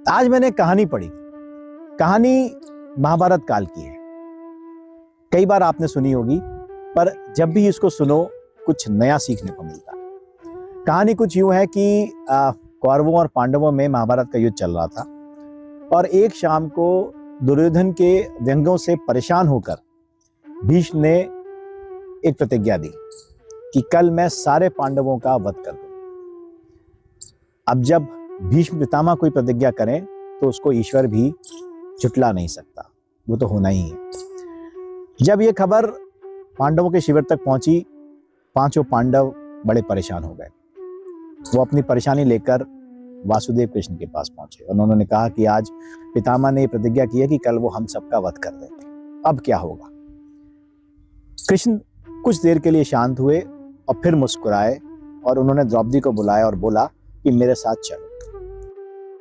आज मैंने एक कहानी पढ़ी। कहानी महाभारत काल की है। कई बार आपने सुनी होगी, पर जब भी इसको सुनो कुछ नया सीखने को मिलता है। कहानी कुछ यूं है कि कौरवों और पांडवों में महाभारत का युद्ध चल रहा था और एक शाम को दुर्योधन के व्यंग्यों से परेशान होकर भीष्म ने एक प्रतिज्ञा दी कि कल मैं सारे पांडवों का वध कर दूं। अब जब भीष्म पितामह कोई प्रतिज्ञा करें तो उसको ईश्वर भी झुटला नहीं सकता, वो तो होना ही है। जब ये खबर पांडवों के शिविर तक पहुंची, पांचों पांडव बड़े परेशान हो गए। वो अपनी परेशानी लेकर वासुदेव कृष्ण के पास पहुंचे और उन्होंने कहा कि आज पितामह ने प्रतिज्ञा की है कि कल वो हम सबका वध कर देंगे, अब क्या होगा। कृष्ण कुछ देर के लिए शांत हुए और फिर मुस्कुराए और उन्होंने द्रौपदी को बुलाया और बोला कि मेरे साथ चलो।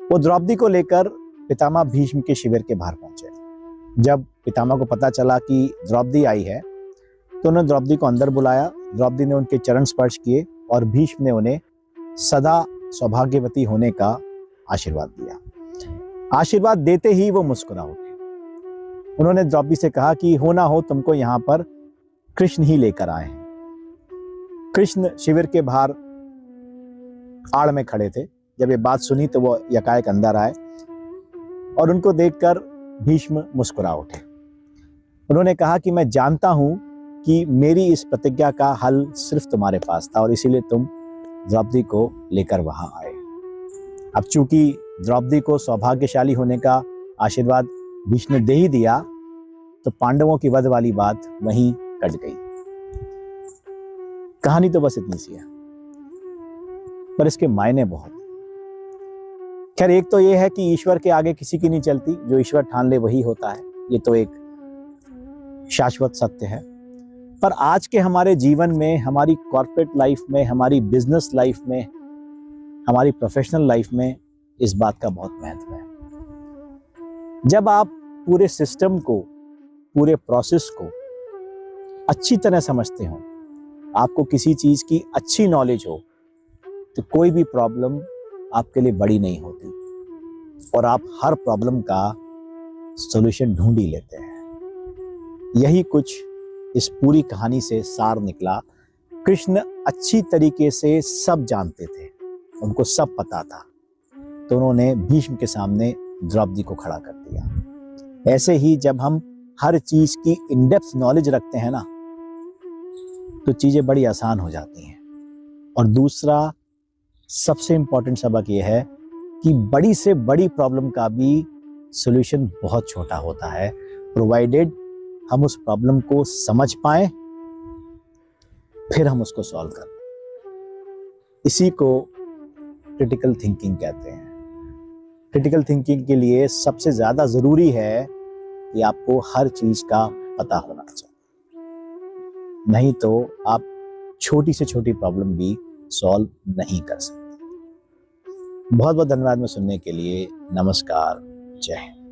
वो द्रौपदी को लेकर पितामह भीष्म के शिविर के बाहर पहुंचे। जब पितामह को पता चला कि द्रौपदी आई है तो उन्होंने द्रौपदी को अंदर बुलाया। द्रौपदी ने उनके चरण स्पर्श किए और भीष्म ने उन्हें सदा सौभाग्यवती होने का आशीर्वाद दिया। आशीर्वाद देते ही वो मुस्कुरा उठे। उन्होंने द्रौपदी से कहा कि हो ना हो तुमको यहाँ पर कृष्ण ही लेकर आए हैं। कृष्ण शिविर के बाहर आड़ में खड़े थे। जब ये बात सुनी तो वो यकायक अंदर आए और उनको देखकर भीष्म मुस्कुरा उठे। उन्होंने कहा कि मैं जानता हूं कि मेरी इस प्रतिज्ञा का हल सिर्फ तुम्हारे पास था और इसीलिए तुम द्रौपदी को लेकर वहां आए। अब चूंकि द्रौपदी को सौभाग्यशाली होने का आशीर्वाद भीष्म ने दे ही दिया तो पांडवों की वध वाली बात वहीं कट गई। कहानी तो बस इतनी सी है, पर इसके मायने बहुत। खैर, एक तो यह है कि ईश्वर के आगे किसी की नहीं चलती, जो ईश्वर ठान ले वही होता है। ये तो एक शाश्वत सत्य है। पर आज के हमारे जीवन में, हमारी कॉर्पोरेट लाइफ में, हमारी बिजनेस लाइफ में, हमारी प्रोफेशनल लाइफ में इस बात का बहुत महत्व है। जब आप पूरे सिस्टम को, पूरे प्रोसेस को अच्छी तरह समझते हो, आपको किसी चीज की अच्छी नॉलेज हो, तो कोई भी प्रॉब्लम आपके लिए बड़ी नहीं होती और आप हर प्रॉब्लम का सॉल्यूशन ढूंढ ही लेते हैं। यही कुछ इस पूरी कहानी से सार निकला। कृष्ण अच्छी तरीके से सब जानते थे, उनको सब पता था, तो उन्होंने भीष्म के सामने द्रौपदी को खड़ा कर दिया। ऐसे ही जब हम हर चीज की इन डेप्थ नॉलेज रखते हैं ना, तो चीजें बड़ी आसान हो जाती हैं। और दूसरा सबसे इंपॉर्टेंट सबक यह है कि बड़ी से बड़ी प्रॉब्लम का भी सॉल्यूशन बहुत छोटा होता है, प्रोवाइडेड हम उस प्रॉब्लम को समझ पाए, फिर हम उसको सॉल्व कर पाए। इसी को क्रिटिकल थिंकिंग कहते हैं। क्रिटिकल थिंकिंग के लिए सबसे ज्यादा जरूरी है कि आपको हर चीज का पता होना चाहिए, नहीं तो आप छोटी से छोटी प्रॉब्लम भी सॉल्व नहीं कर सकते। बहुत बहुत धन्यवाद में सुनने के लिए। नमस्कार, जय हिंद।